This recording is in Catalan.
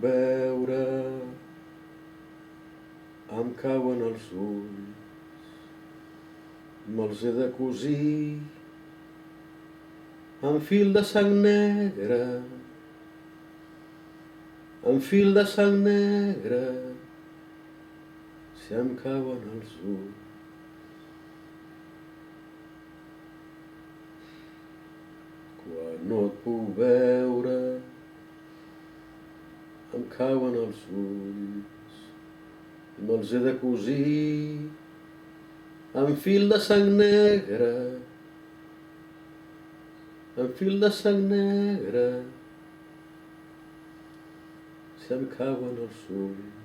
veure, em cauen els ulls, me'ls he de cosir amb fil de sang negra, amb fil de sang negra, si em cauen els ulls. Quan no et puc veure, em cauen els ulls, me'ls he de cosir amb fil de sang negra, amb fil de sang negra, si em cauen els ulls.